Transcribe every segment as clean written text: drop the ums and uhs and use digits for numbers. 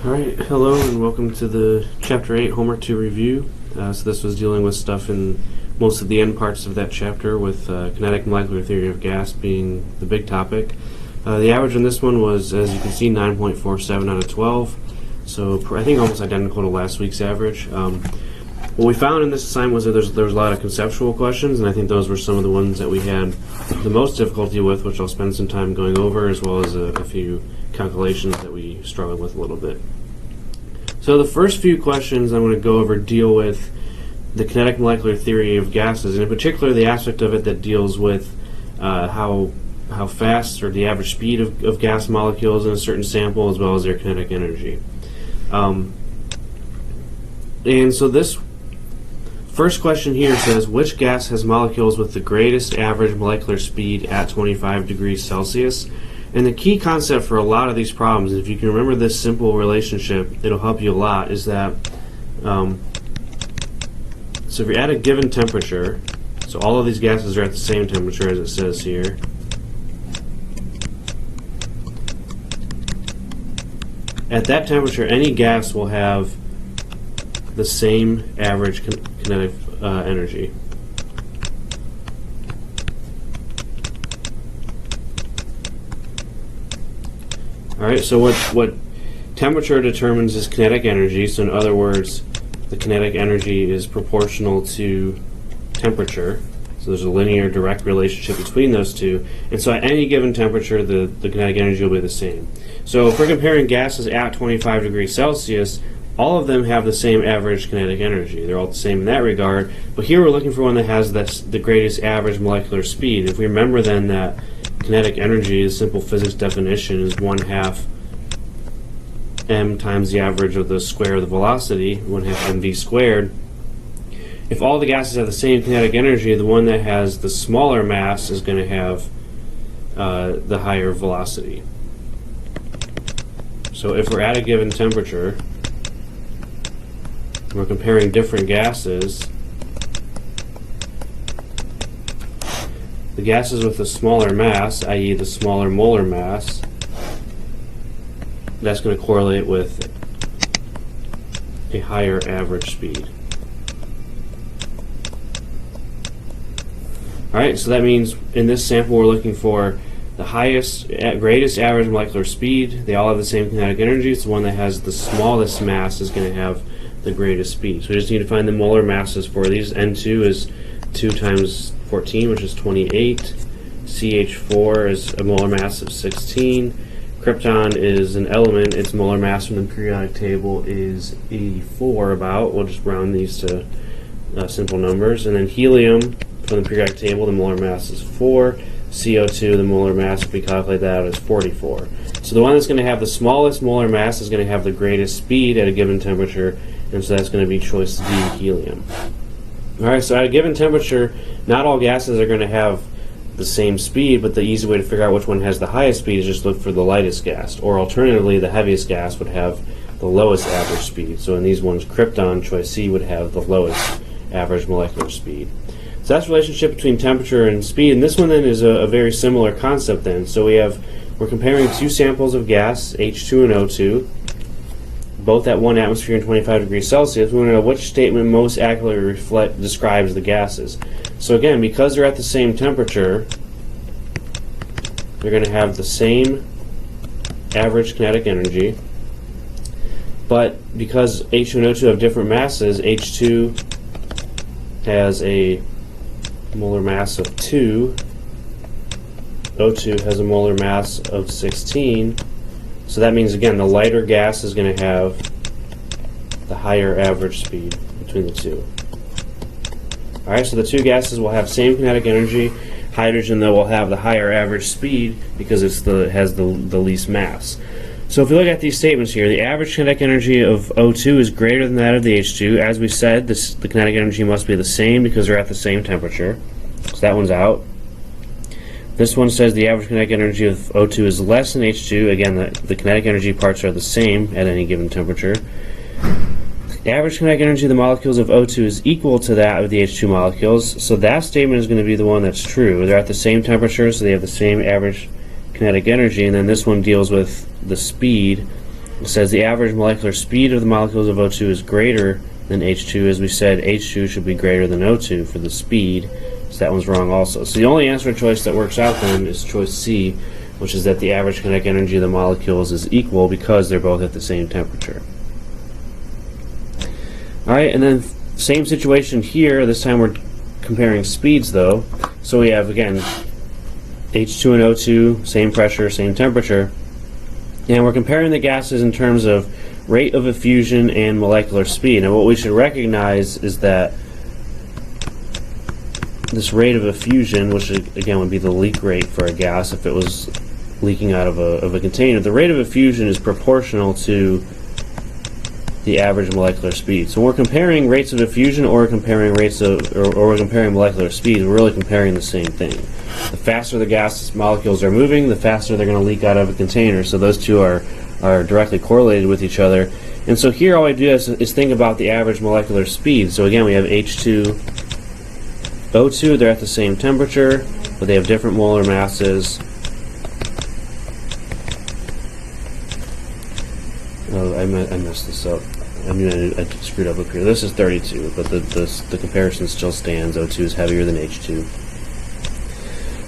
Alright, hello and welcome to the Chapter 8 Homework 2 review. So this was dealing with stuff in most of the end parts of that chapter, with kinetic molecular theory of gas being the big topic. The average on this one was, as you can see, 9.47 out of 12, so I think almost identical to last week's average. What we found in this assignment was that there was a lot of conceptual questions, and I think those were some of the ones that we had the most difficulty with, which I'll spend some time going over, as well as a few calculations that we struggled with a little bit. So the first few questions I'm going to go over deal with the kinetic molecular theory of gases, and in particular the aspect of it that deals with how fast or the average speed of gas molecules in a certain sample, as well as their kinetic energy. And so this first question here says, which gas has molecules with the greatest average molecular speed at 25 degrees Celsius? And the key concept for a lot of these problems, if you can remember this simple relationship, it'll help you a lot, is that so if you're at a given temperature, so all of these gases are at the same temperature as it says here, at that temperature any gas will have the same average kinetic energy. Alright, so what temperature determines is kinetic energy, so in other words, the kinetic energy is proportional to temperature. So there's a linear direct relationship between those two, and so at any given temperature the kinetic energy will be the same. So if we're comparing gases at 25 degrees Celsius, all of them have the same average kinetic energy. They're all the same in that regard, but here we're looking for one that has the greatest average molecular speed. If we remember then that kinetic energy, the simple physics definition, is 1/2 m times the average of the square of the velocity, 1/2 mv squared. If all the gases have the same kinetic energy, the one that has the smaller mass is going to have the higher velocity. So if we're at a given temperature, we're comparing different gases, the gases with the smaller mass, i.e. the smaller molar mass, that's going to correlate with a higher average speed. Alright, so that means in this sample we're looking for the greatest average molecular speed. They all have the same kinetic energy, so the one that has the smallest mass is going to have the greatest speed. So we just need to find the molar masses for these. N2 is 2 times 14, which is 28. CH4 is a molar mass of 16. Krypton is an element. Its molar mass from the periodic table is 84 about. We'll just round these to simple numbers. And then helium from the periodic table, the molar mass is 4. CO2, the molar mass, if we calculate that out, is 44. So the one that's going to have the smallest molar mass is going to have the greatest speed at a given temperature, and so that's going to be choice D, helium. Alright, so at a given temperature, not all gases are going to have the same speed, but the easy way to figure out which one has the highest speed is just look for the lightest gas, or alternatively, the heaviest gas would have the lowest average speed. So in these ones, krypton, choice C, would have the lowest average molecular speed. So that's the relationship between temperature and speed, and this one then is a very similar concept then. So we're comparing two samples of gas, H2 and O2, both at 1 atmosphere and 25 degrees Celsius. We want to know which statement most accurately describes the gases. So again, because they're at the same temperature, they're going to have the same average kinetic energy, but because H2 and O2 have different masses, H2 has a molar mass of 2, O2 has a molar mass of 16, so that means again the lighter gas is going to have the higher average speed between the two. Alright, so the two gases will have same kinetic energy. Hydrogen, though, will have the higher average speed because it has the least mass. So if we look at these statements here, the average kinetic energy of O2 is greater than that of the H2. As we said, the kinetic energy must be the same because they're at the same temperature. So that one's out. This one says the average kinetic energy of O2 is less than H2. Again, the kinetic energy parts are the same at any given temperature. The average kinetic energy of the molecules of O2 is equal to that of the H2 molecules. So that statement is going to be the one that's true. They're at the same temperature, so they have the same average kinetic energy. And then this one deals with the speed It says the average molecular speed of the molecules of O2 is greater than H2. As we said, H2 should be greater than O2 for the speed, so that one's wrong also. So the only answer choice that works out then is choice C, which is that the average kinetic energy of the molecules is equal because they're both at the same temperature. Alright, and then same situation here. This time we're comparing speeds though. So we have, again, H2 and O2, same pressure, same temperature. And we're comparing the gases in terms of rate of effusion and molecular speed. And what we should recognize is that this rate of effusion, which again would be the leak rate for a gas if it was leaking out of a container, the rate of effusion is proportional to the average molecular speed. So when we're comparing rates of effusion or comparing rates of, or we're comparing molecular speed, we're really comparing the same thing. The faster the gas molecules are moving, the faster they're going to leak out of a container. So those two are directly correlated with each other. And so here all I do is think about the average molecular speed. So again, we have H2, O2, they're at the same temperature, but they have different molar masses. Oh, I messed this up. I mean, I screwed up here. This is 32, but the comparison still stands. O2 is heavier than H2.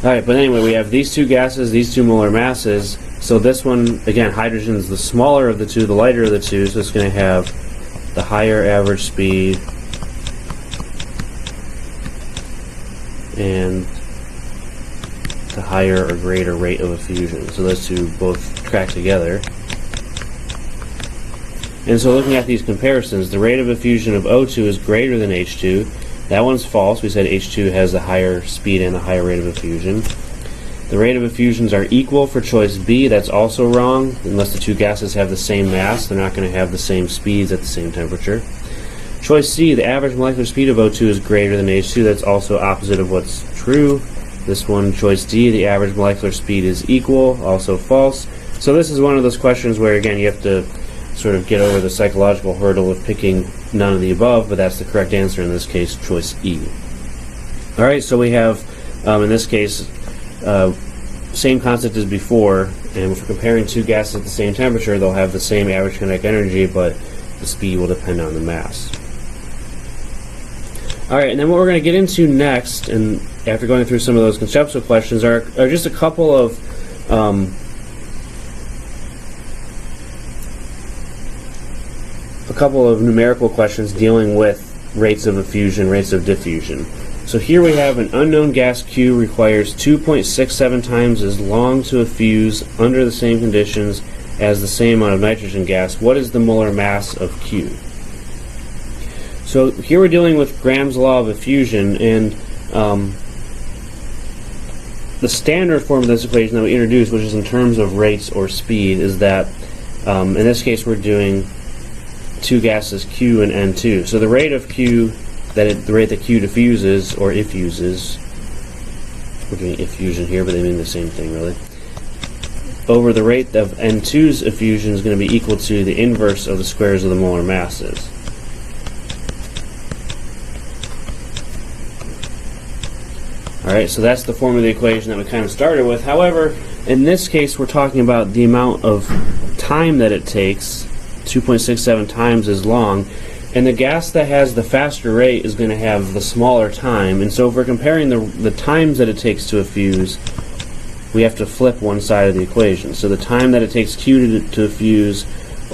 Alright, but anyway, we have these two gases, these two molar masses. So this one, again, hydrogen is the smaller of the two, the lighter of the two, so it's going to have the higher average speed and the higher or greater rate of effusion. So those two both track together. And so looking at these comparisons, the rate of effusion of O2 is greater than H2. That one's false. We said H2 has the higher speed and the higher rate of effusion. The rate of effusions are equal for choice B. That's also wrong. Unless the two gases have the same mass, they're not going to have the same speeds at the same temperature. Choice C, the average molecular speed of O2 is greater than H2. That's also opposite of what's true. This one, choice D, the average molecular speed is equal, also false. So this is one of those questions where, again, you have to sort of get over the psychological hurdle of picking none of the above, but that's the correct answer in this case, choice E. Alright, so we have, in this case, same concept as before, and if we're comparing two gases at the same temperature, they'll have the same average kinetic energy, but the speed will depend on the mass. Alright, and then what we're going to get into next, and after going through some of those conceptual questions, are just a couple of numerical questions dealing with rates of effusion, rates of diffusion. So here we have an unknown gas Q requires 2.67 times as long to effuse under the same conditions as the same amount of nitrogen gas. What is the molar mass of Q? So here we're dealing with Graham's law of effusion, and the standard form of this equation that we introduced, which is in terms of rates or speed, is that in this case we're doing two gases Q and N2. So the rate of Q, the rate that Q diffuses or effuses, we're doing effusion here, but they mean the same thing really, over the rate of N2's effusion is going to be equal to the inverse of the squares of the molar masses. Alright, so that's the form of the equation that we kind of started with. However, in this case we're talking about the amount of time that it takes, 2.67 times as long, and the gas that has the faster rate is going to have the smaller time. And so if we're comparing the times that it takes to effuse, we have to flip one side of the equation. So the time that it takes Q to effuse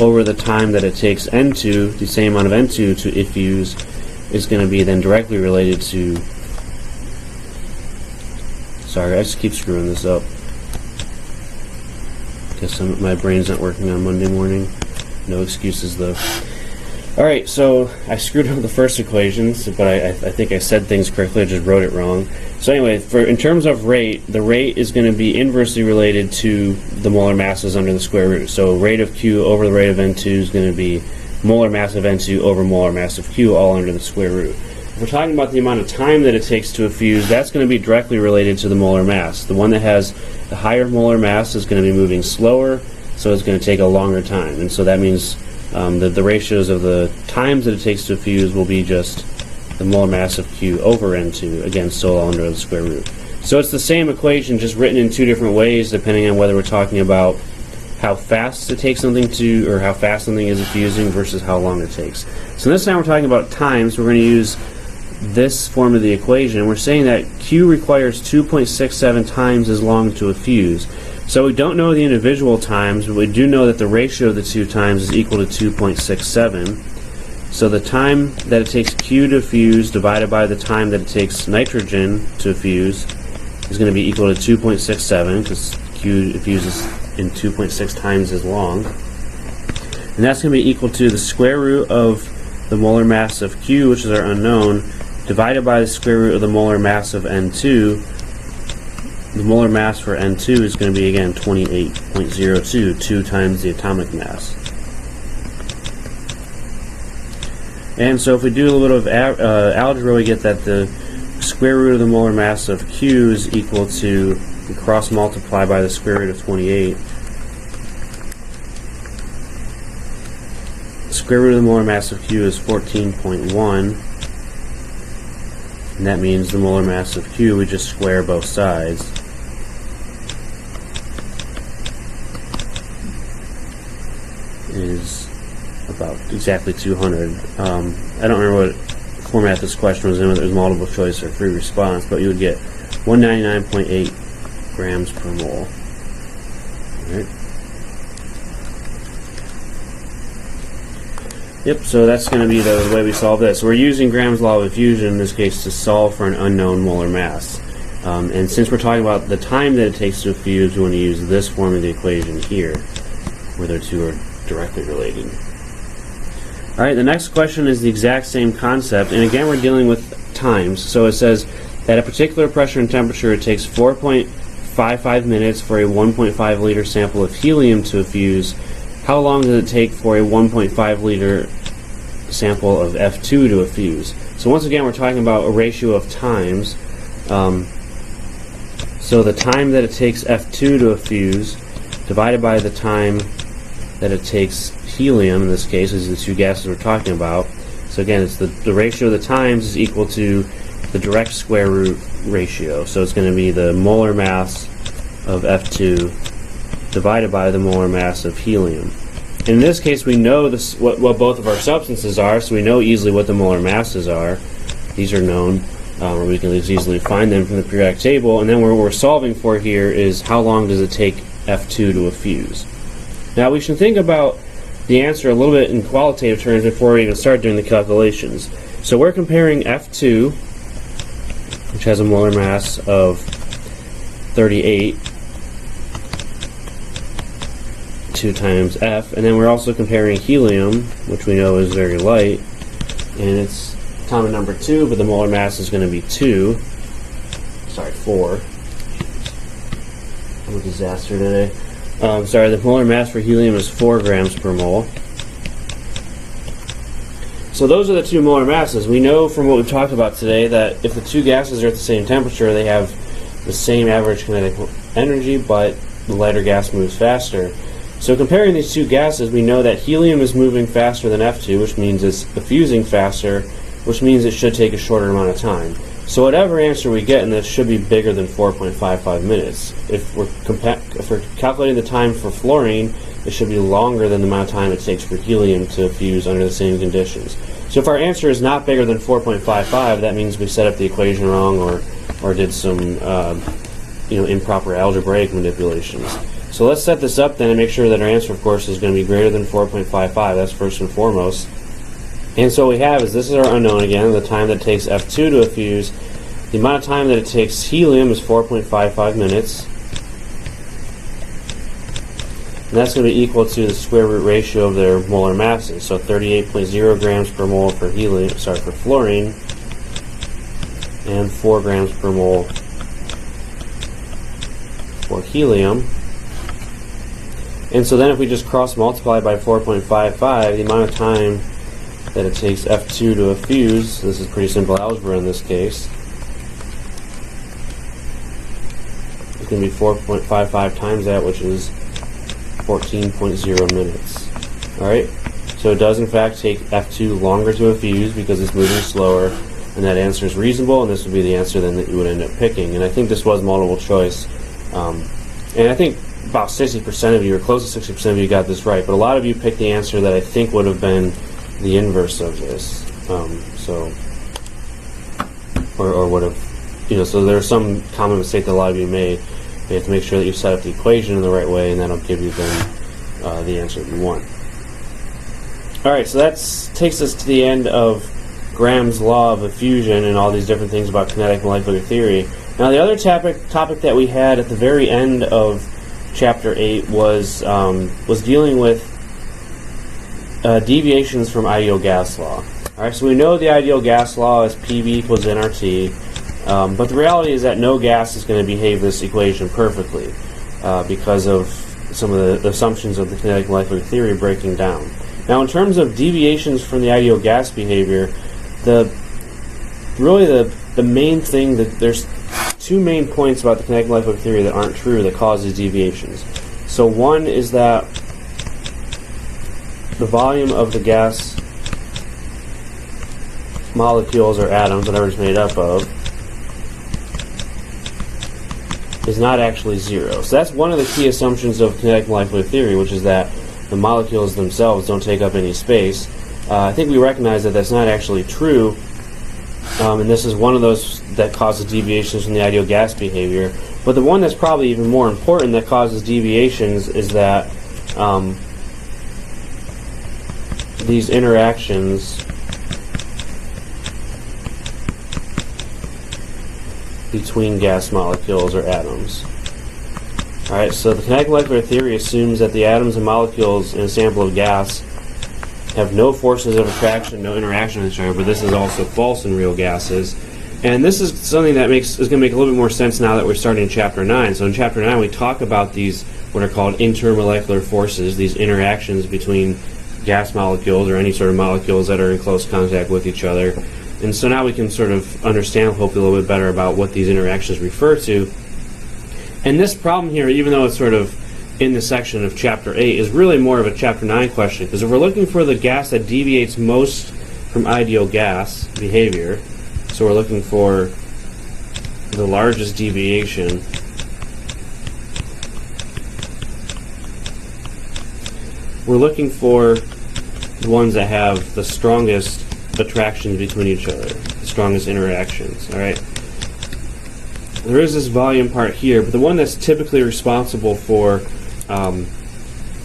over the time that it takes N2, the same amount of N2 to effuse, is going to be then directly related to, sorry, I just keep screwing this up. Guess my brain's not working on Monday morning. No excuses though. Alright, so I screwed up the first equations, but I think I said things correctly, I just wrote it wrong. So anyway, in terms of rate, the rate is going to be inversely related to the molar masses under the square root. So rate of Q over the rate of N2 is going to be molar mass of N2 over molar mass of Q, all under the square root. If we're talking about the amount of time that it takes to effuse, that's going to be directly related to the molar mass. The one that has the higher molar mass is going to be moving slower, so it's going to take a longer time. And so that means that the ratios of the times that it takes to effuse will be just the molar mass of Q over N2, again, still all under the square root. So it's the same equation, just written in two different ways, depending on whether we're talking about how fast it takes something to, or how fast something is effusing versus how long it takes. So this time we're talking about times. We're going to use this form of the equation. We're saying that Q requires 2.67 times as long to effuse. So we don't know the individual times, but we do know that the ratio of the two times is equal to 2.67. So the time that it takes Q to effuse divided by the time that it takes nitrogen to effuse is going to be equal to 2.67, because Q effuses in 2.6 times as long. And that's going to be equal to the square root of the molar mass of Q, which is our unknown, divided by the square root of the molar mass of N2. The molar mass for N2 is going to be, again, 28.02, 2 times the atomic mass. And so if we do a little bit of algebra, we get that the square root of the molar mass of Q is equal to, we cross multiply by the square root of 28. The square root of the molar mass of Q is 14.1. And that means the molar mass of Q, we just square both sides. Is about exactly 200. I don't remember what format this question was in, whether it was multiple choice or free response, but you would get 199.8 grams per mole. All right. Yep, so that's going to be the way we solve this. So we're using Graham's law of diffusion in this case to solve for an unknown molar mass. And since we're talking about the time that it takes to effuse, we want to use this form of the equation here, where the two are directly related. Alright, the next question is the exact same concept, and again we're dealing with times. So it says at a particular pressure and temperature it takes 4.55 minutes for a 1.5 liter sample of helium to effuse. How long does it take for a 1.5 liter sample of F2 to effuse? So once again we're talking about a ratio of times. So the time that it takes F2 to effuse divided by the time that it takes helium, in this case, is the two gases we're talking about. So again, it's the ratio of the times is equal to the direct square root ratio. So it's going to be the molar mass of F2 divided by the molar mass of helium. In this case, we know this, what both of our substances are, so we know easily what the molar masses are. These are known, or we can easily find them from the periodic table. And then what we're solving for here is how long does it take F2 to effuse. Now we should think about the answer a little bit in qualitative terms before we even start doing the calculations. So we're comparing F2, which has a molar mass of 38, 2 times F, and then we're also comparing helium, which we know is very light, and it's atomic number 2, but the molar mass is going to be 4. I'm a disaster today. The molar mass for helium is 4 grams per mole. So those are the two molar masses. We know from what we've talked about today that if the two gases are at the same temperature, they have the same average kinetic energy, but the lighter gas moves faster. So comparing these two gases, we know that helium is moving faster than F2, which means it's diffusing faster, which means it should take a shorter amount of time. So whatever answer we get in this should be bigger than 4.55 minutes. If we're calculating the time for fluorine, it should be longer than the amount of time it takes for helium to fuse under the same conditions. So if our answer is not bigger than 4.55, that means we set up the equation wrong or did some improper algebraic manipulations. So let's set this up then and make sure that our answer, of course, is going to be greater than 4.55. That's first and foremost. And so what we have is, this is our unknown again, the time that it takes F2 to effuse. The amount of time that it takes helium is 4.55 minutes. And that's going to be equal to the square root ratio of their molar masses. So 38.0 grams per mole for for fluorine, and 4 grams per mole for helium. And so then if we just cross multiply by 4.55, the amount of time that it takes F2 to effuse, this is pretty simple algebra in this case, it's going to be 4.55 times that, which is 14.0 minutes. Alright, so it does in fact take F2 longer to effuse because it's moving slower, and that answer is reasonable, and this would be the answer then that you would end up picking. And I think this was multiple choice, And I think about 60% of you, or close to 60% of you, got this right, but a lot of you picked the answer that I think would have been the inverse of this. Or would have, so there's some common mistake that a lot of you made. You have to make sure that you set up the equation in the right way, and that'll give you then the answer that you want. Alright, so that takes us to the end of Graham's law of effusion and all these different things about kinetic molecular theory. Now the other topic that we had at the very end of Chapter 8 was dealing with deviations from ideal gas law. Alright, so we know the ideal gas law is PV equals nRT, but the reality is that no gas is going to behave this equation perfectly because of some of the assumptions of the kinetic molecular theory breaking down. Now, in terms of deviations from the ideal gas behavior, the main thing that there's two main points about the kinetic molecular theory that aren't true that causes deviations. So one is that the volume of the gas molecules or atoms, whatever it's made up of, is not actually zero. So that's one of the key assumptions of kinetic molecular theory, which is that the molecules themselves don't take up any space. I think we recognize that that's not actually true, and this is one of those that causes deviations from the ideal gas behavior. But the one that's probably even more important that causes deviations is that these interactions between gas molecules or atoms. Alright, so the kinetic molecular theory assumes that the atoms and molecules in a sample of gas have no forces of attraction, no interaction with each other, but this is also false in real gases. And this is something that is going to make a little bit more sense now that we're starting in Chapter 9. So in Chapter 9 we talk about these, what are called intermolecular forces, these interactions between gas molecules or any sort of molecules that are in close contact with each other. And so now we can sort of understand hopefully a little bit better about what these interactions refer to. And this problem here, even though it's sort of in the section of Chapter 8, is really more of a Chapter 9 question. Because if we're looking for the gas that deviates most from ideal gas behavior, so we're looking for the largest deviation, we're looking for the ones that have the strongest attractions between each other, the strongest interactions. Alright? There is this volume part here, but the one that's typically responsible for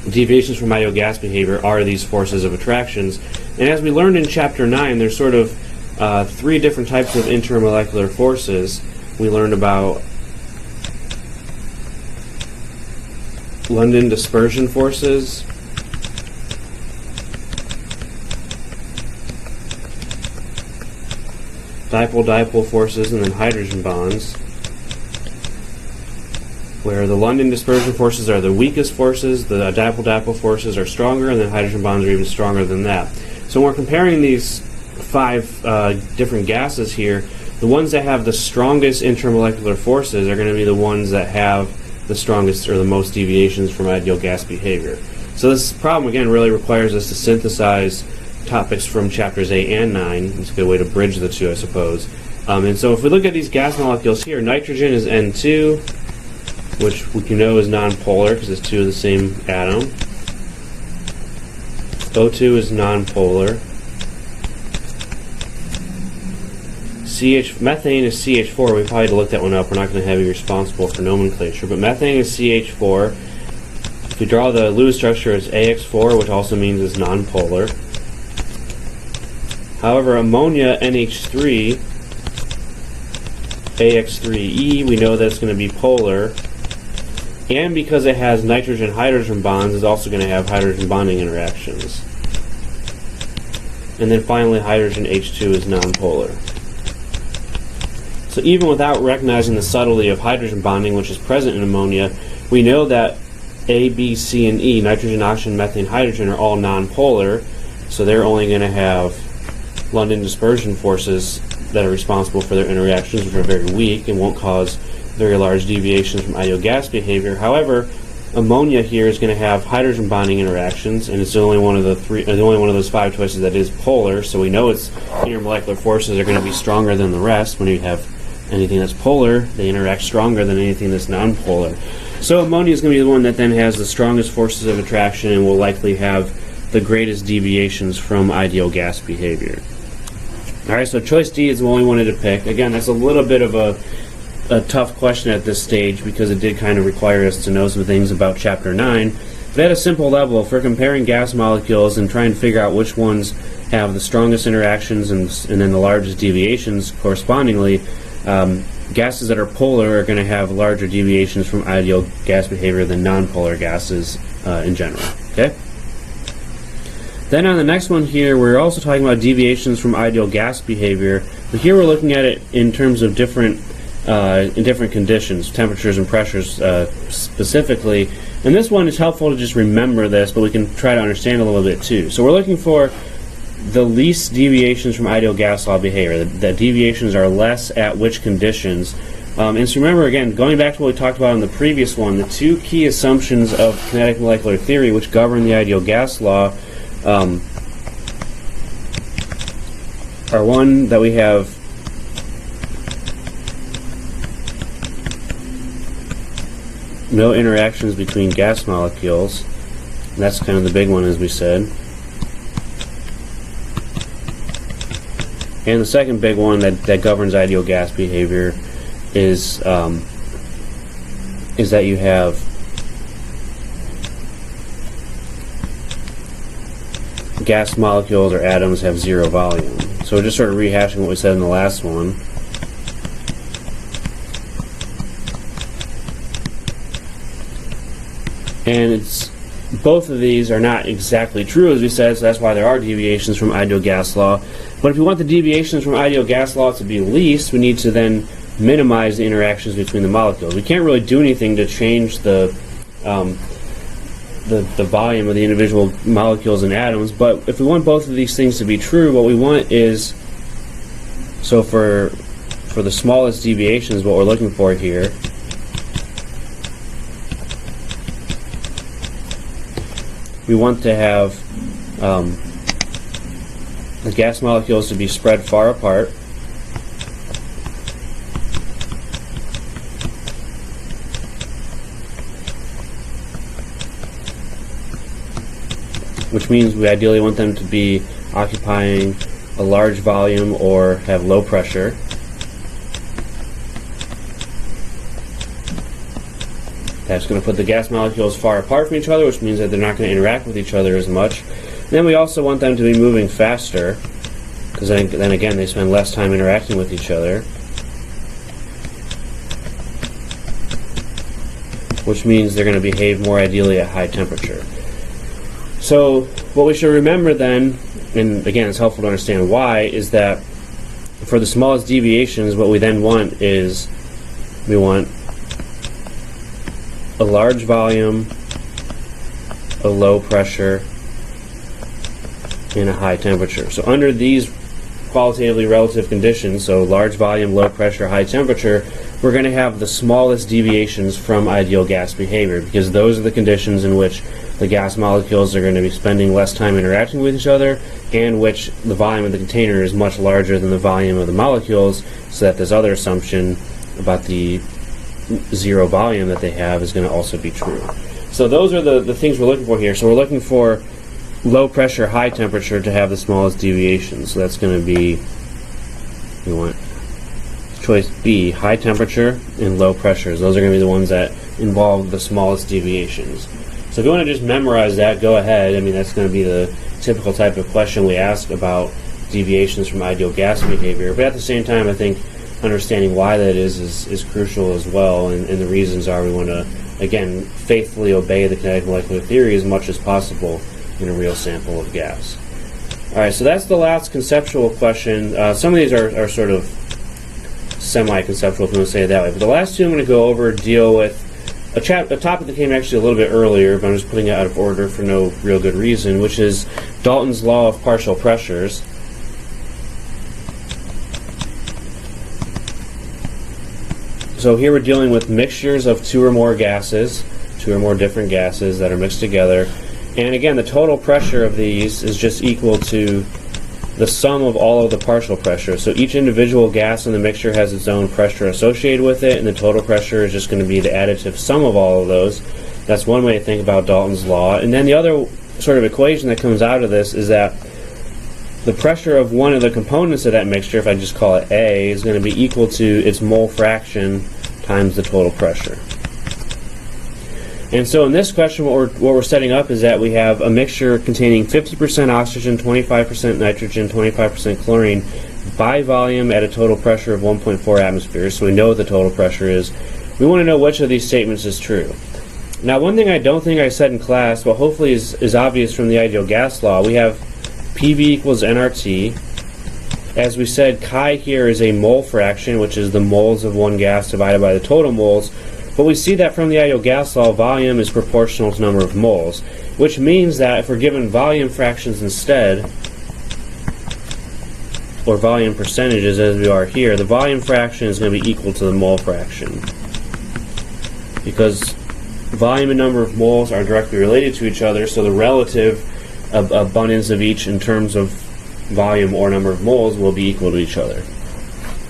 deviations from ideal gas behavior are these forces of attractions. And as we learned in Chapter 9, there's sort of three different types of intermolecular forces. We learned about London dispersion forces, dipole-dipole forces, and then hydrogen bonds, where the London dispersion forces are the weakest forces, the dipole-dipole forces are stronger, and then hydrogen bonds are even stronger than that. So when we're comparing these five different gases here, the ones that have the strongest intermolecular forces are going to be the ones that have the strongest or the most deviations from ideal gas behavior. So this problem, again, really requires us to synthesize topics from Chapters 8 and 9. It's a good way to bridge the two, I suppose. And so if we look at these gas molecules here, nitrogen is N2, which we can know is nonpolar because it's two of the same atom. O2 is nonpolar. Methane is CH4. We probably had to look that one up. We're not going to have you responsible for nomenclature. But methane is CH4. If we draw the Lewis structure, it's AX4, which also means it's nonpolar. However, ammonia, NH3, AX3E, we know that it's going to be polar. And because it has nitrogen-hydrogen bonds, it's also going to have hydrogen bonding interactions. And then finally, hydrogen H2 is nonpolar. So even without recognizing the subtlety of hydrogen bonding, which is present in ammonia, we know that A, B, C, and E, nitrogen, oxygen, methane, hydrogen, are all nonpolar, so they're only going to have London dispersion forces that are responsible for their interactions, which are very weak and won't cause very large deviations from ideal gas behavior. However, ammonia here is going to have hydrogen bonding interactions, and it's the only one of those five choices that is polar. So we know its intermolecular forces are going to be stronger than the rest. When you have anything that's polar, they interact stronger than anything that's nonpolar. So ammonia is going to be the one that then has the strongest forces of attraction and will likely have the greatest deviations from ideal gas behavior. Alright, so choice D is the one we wanted to pick. Again, that's a little bit of a tough question at this stage because it did kind of require us to know some things about Chapter 9. But at a simple level, if we're comparing gas molecules and trying to figure out which ones have the strongest interactions and then the largest deviations correspondingly, gases that are polar are going to have larger deviations from ideal gas behavior than nonpolar gases in general. Okay? Then on the next one here, we're also talking about deviations from ideal gas behavior, but here we're looking at it in terms of different in different conditions, temperatures and pressures specifically. And this one is helpful to just remember this, but we can try to understand a little bit too. So we're looking for the least deviations from ideal gas law behavior. The deviations are less at which conditions. And so remember, again, going back to what we talked about in the previous one, the two key assumptions of kinetic molecular theory which govern the ideal gas law are one, that we have no interactions between gas molecules. And that's kind of the big one, as we said. And the second big one that governs ideal gas behavior is that you have gas molecules or atoms have zero volume. So we're just sort of rehashing what we said in the last one. And both of these are not exactly true, as we said, so that's why there are deviations from ideal gas law. But if we want the deviations from ideal gas law to be least, we need to then minimize the interactions between the molecules. We can't really do anything to change the volume of the individual molecules and atoms, but if we want both of these things to be true, what we want is, so for the smallest deviations, what we're looking for here we want to have the gas molecules to be spread far apart, which means we ideally want them to be occupying a large volume or have low pressure. That's going to put the gas molecules far apart from each other, which means that they're not going to interact with each other as much. And then we also want them to be moving faster, because then again they spend less time interacting with each other, which means they're going to behave more ideally at high temperature. So what we should remember then, and again it's helpful to understand why, is that for the smallest deviations what we then want is we want a large volume, a low pressure, and a high temperature. So under these qualitatively relative conditions, so large volume, low pressure, high temperature, we're going to have the smallest deviations from ideal gas behavior, because those are the conditions in which the gas molecules are going to be spending less time interacting with each other, and which the volume of the container is much larger than the volume of the molecules, so that this other assumption about the zero volume that they have is going to also be true. So those are the things we're looking for here. So we're looking for low pressure, high temperature to have the smallest deviations. So that's going to be, we want choice B, high temperature and low pressures. Those are going to be the ones that involve the smallest deviations. So if you want to just memorize that, go ahead. I mean, that's going to be the typical type of question we ask about deviations from ideal gas behavior. But at the same time, I think understanding why that is crucial as well, and the reasons are we want to, again, faithfully obey the kinetic molecular theory as much as possible in a real sample of gas. Alright, so that's the last conceptual question. Some of these are sort of semi-conceptual, if you want to say it that way. But the last two I'm going to go over deal with a topic that came actually a little bit earlier, but I'm just putting it out of order for no real good reason, which is Dalton's law of partial pressures. So here we're dealing with mixtures of two or more gases, two or more different gases that are mixed together. And again, the total pressure of these is just equal to the sum of all of the partial pressure. So each individual gas in the mixture has its own pressure associated with it, and the total pressure is just going to be the additive sum of all of those. That's one way to think about Dalton's law. And then the other sort of equation that comes out of this is that the pressure of one of the components of that mixture, if I just call it A, is going to be equal to its mole fraction times the total pressure. And so in this question, what we're setting up is that we have a mixture containing 50% oxygen, 25% nitrogen, 25% chlorine by volume at a total pressure of 1.4 atmospheres. So we know what the total pressure is. We want to know which of these statements is true. Now, one thing I don't think I said in class, but hopefully is obvious from the ideal gas law, we have PV equals nRT. As we said, chi here is a mole fraction, which is the moles of one gas divided by the total moles. But we see that from the ideal gas law, volume is proportional to number of moles, which means that if we're given volume fractions instead, or volume percentages as we are here, the volume fraction is going to be equal to the mole fraction. Because volume and number of moles are directly related to each other, so the relative abundance of each in terms of volume or number of moles will be equal to each other.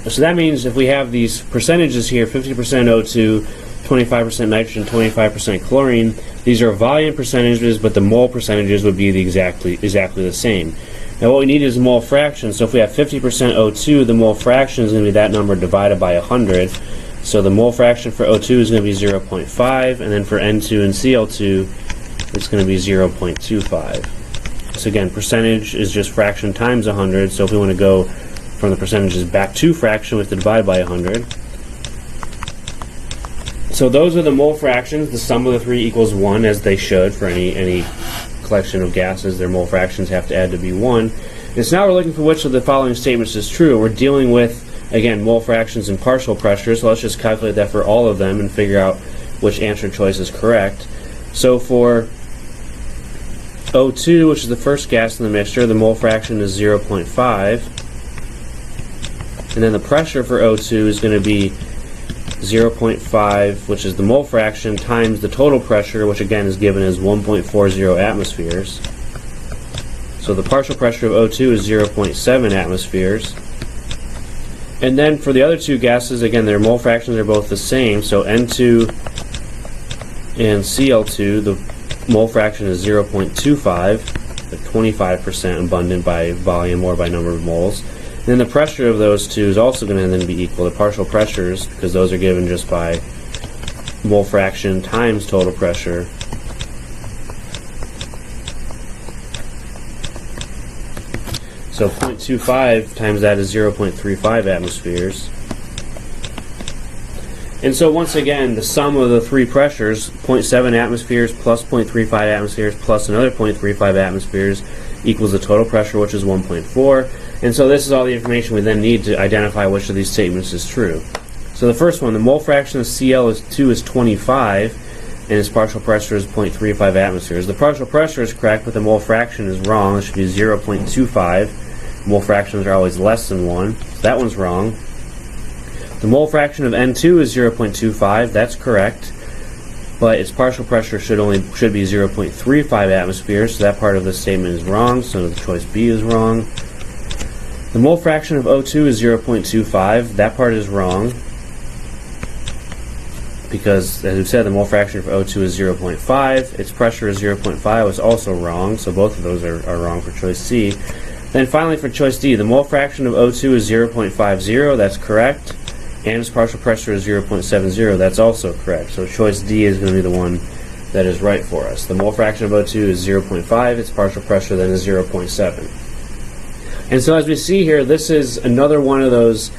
So that means if we have these percentages here, 50% O2, 25% nitrogen, 25% chlorine, these are volume percentages, but the mole percentages would be exactly the same. Now what we need is mole fraction, so if we have 50% O2, the mole fraction is going to be that number divided by 100. So the mole fraction for O2 is going to be 0.5, and then for N2 and Cl2, it's going to be 0.25. So again, percentage is just fraction times 100, so if we want to go from the percentages back to fraction, we have to divide by 100. So those are the mole fractions. The sum of the three equals 1, as they should for any collection of gases. Their mole fractions have to add to be 1. And so now we're looking for which of the following statements is true. We're dealing with, again, mole fractions and partial pressure, so let's just calculate that for all of them and figure out which answer choice is correct. So for O2, which is the first gas in the mixture, the mole fraction is 0.5. And then the pressure for O2 is going to be 0.5, which is the mole fraction, times the total pressure, which again is given as 1.40 atmospheres. So the partial pressure of O2 is 0.7 atmospheres. And then for the other two gases, again, their mole fractions are both the same. So N2 and Cl2, the mole fraction is 0.25, 25% abundant by volume or by number of moles. And then the pressure of those two is also going to then be equal to partial pressures, because those are given just by mole fraction times total pressure. So 0.25 times that is 0.35 atmospheres. And so once again, the sum of the three pressures, 0.7 atmospheres plus 0.35 atmospheres plus another 0.35 atmospheres, equals the total pressure, which is 1.4. And so this is all the information we then need to identify which of these statements is true. So the first one, the mole fraction of Cl2 is 25, and its partial pressure is 0.35 atmospheres. The partial pressure is correct, but the mole fraction is wrong. It should be 0.25. Mole fractions are always less than 1. So that one's wrong. The mole fraction of N2 is 0.25. That's correct. But its partial pressure should be 0.35 atmospheres, so that part of the statement is wrong, so the choice B is wrong. The mole fraction of O2 is 0.25. That part is wrong, because, as we said, the mole fraction for O2 is 0.5. Its pressure is 0.5. It's also wrong, so both of those are wrong for choice C. Then finally for choice D, the mole fraction of O2 is 0.50. That's correct. And its partial pressure is 0.70. That's also correct. So choice D is going to be the one that is right for us. The mole fraction of O2 is 0.5. Its partial pressure then is 0.7. And so as we see here, this is another one of those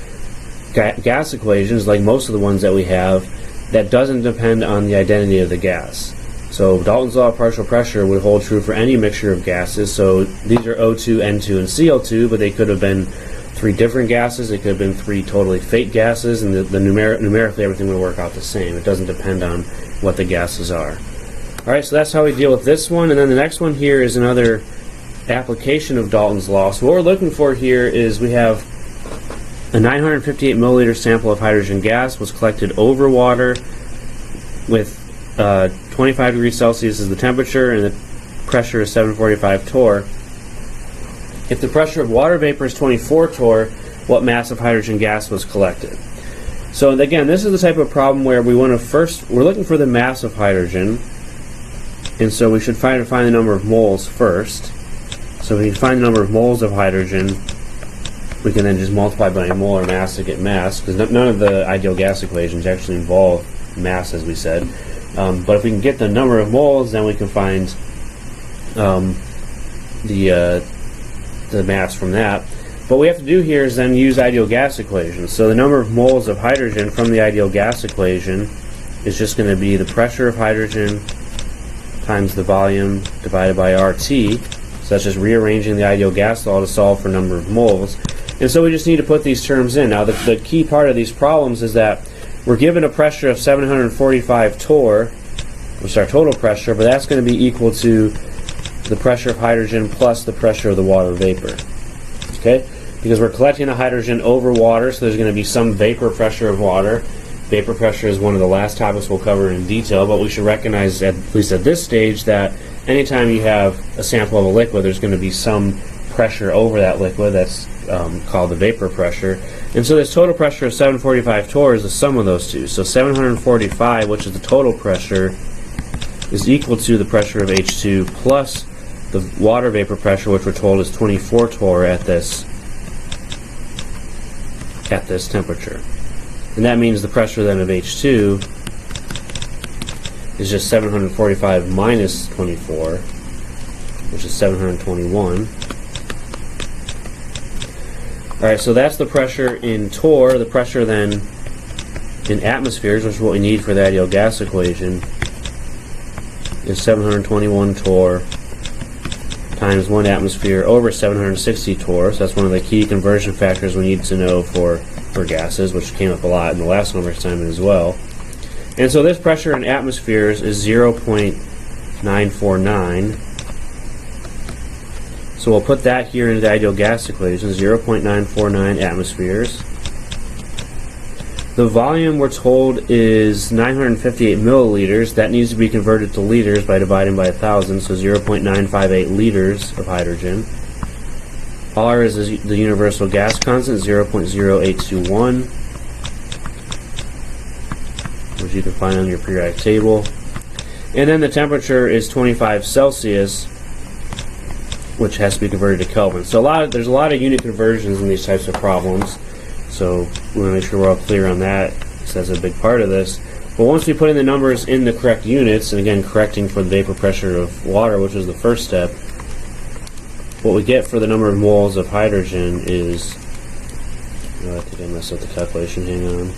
gas equations, like most of the ones that we have, that doesn't depend on the identity of the gas. So Dalton's law of partial pressure would hold true for any mixture of gases. So these are O2, N2, and Cl2, but they could have been three different gases. It could have been three totally fake gases, and numerically everything would work out the same. It doesn't depend on what the gases are. Alright, so that's how we deal with this one. And then the next one here is another application of Dalton's law. So what we're looking for here is we have a 958 milliliter sample of hydrogen gas was collected over water with 25 degrees Celsius is the temperature and the pressure is 745 torr. If the pressure of water vapor is 24 torr, what mass of hydrogen gas was collected? So again, this is the type of problem where we're looking for the mass of hydrogen, and so we should find the number of moles first. So if we find the number of moles of hydrogen, we can then just multiply by molar mass to get mass, because none of the ideal gas equations actually involve mass, as we said. But if we can get the number of moles, then we can find the mass from that. What we have to do here is then use ideal gas equations. So the number of moles of hydrogen from the ideal gas equation is just going to be the pressure of hydrogen times the volume divided by RT. So that's just rearranging the ideal gas law to solve for number of moles. And so we just need to put these terms in. Now the key part of these problems is that we're given a pressure of 745 torr, which is our total pressure, but that's going to be equal to the pressure of hydrogen plus the pressure of the water vapor. Okay? Because we're collecting the hydrogen over water, so there's going to be some vapor pressure of water. Vapor pressure is one of the last topics we'll cover in detail, but we should recognize, at least at this stage, that anytime you have a sample of a liquid, there's going to be some pressure over that liquid. That's called the vapor pressure. And so this total pressure of 745 torr is the sum of those two. So 745, which is the total pressure, is equal to the pressure of H2 plus the water vapor pressure, which we're told is 24 torr at this temperature. And that means the pressure then of H2 is just 745 minus 24, which is 721. Alright, so that's the pressure in torr. The pressure then in atmospheres, which is what we need for the ideal gas equation, is 721 torr times 1 atmosphere over 760 torr. So that's one of the key conversion factors we need to know for gases, which came up a lot in the last number assignment as well. And so this pressure in atmospheres is 0.949. So we'll put that here into the ideal gas equation, 0.949 atmospheres. The volume, we're told, is 958 milliliters. That needs to be converted to liters by dividing by 1,000, so 0.958 liters of hydrogen. R is the universal gas constant, 0.0821, which you can find on your periodic table. And then the temperature is 25 Celsius, which has to be converted to Kelvin. So there's a lot of unit conversions in these types of problems. So we want to make sure we're all clear on that, because that's a big part of this. But once we put in the numbers in the correct units, and again correcting for the vapor pressure of water, which is the first step, what we get for the number of moles of hydrogen is, I think I messed up the calculation, hang on.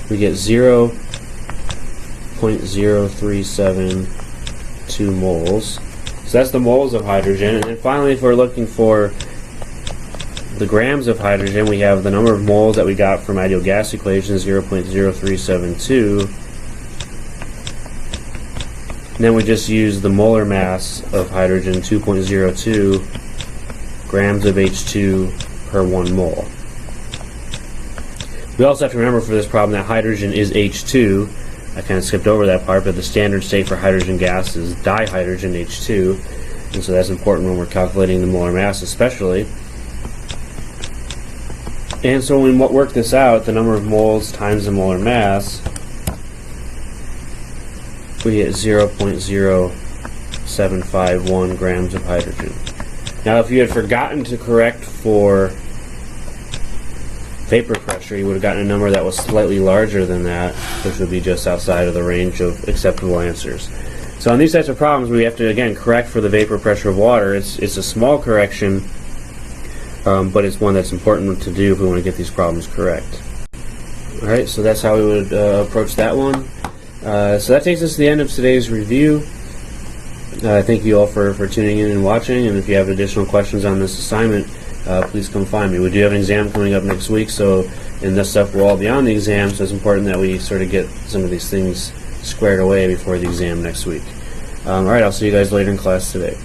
We get 0.0372 moles. So that's the moles of hydrogen. And then finally, if we're looking for the grams of hydrogen, we have the number of moles that we got from ideal gas equation, 0.0372. And then we just use the molar mass of hydrogen, 2.02 grams of H2 per 1 mole. We also have to remember for this problem that hydrogen is H2. I kind of skipped over that part, but the standard state for hydrogen gas is dihydrogen H2, and so that's important when we're calculating the molar mass especially. And so when we work this out, the number of moles times the molar mass, we get 0.0751 grams of hydrogen. Now if you had forgotten to correct for vapor pressure, you would have gotten a number that was slightly larger than that, which would be just outside of the range of acceptable answers. So on these types of problems, we have to again correct for the vapor pressure of water. It's a small correction, but it's one that's important to do if we want to get these problems correct. Alright, so that's how we would approach that one. So that takes us to the end of today's review. Thank you all for tuning in and watching, and if you have additional questions on this assignment, please come find me. We do have an exam coming up next week, so and this stuff will all be on the exam, so it's important that we sort of get some of these things squared away before the exam next week. Alright, I'll see you guys later in class today.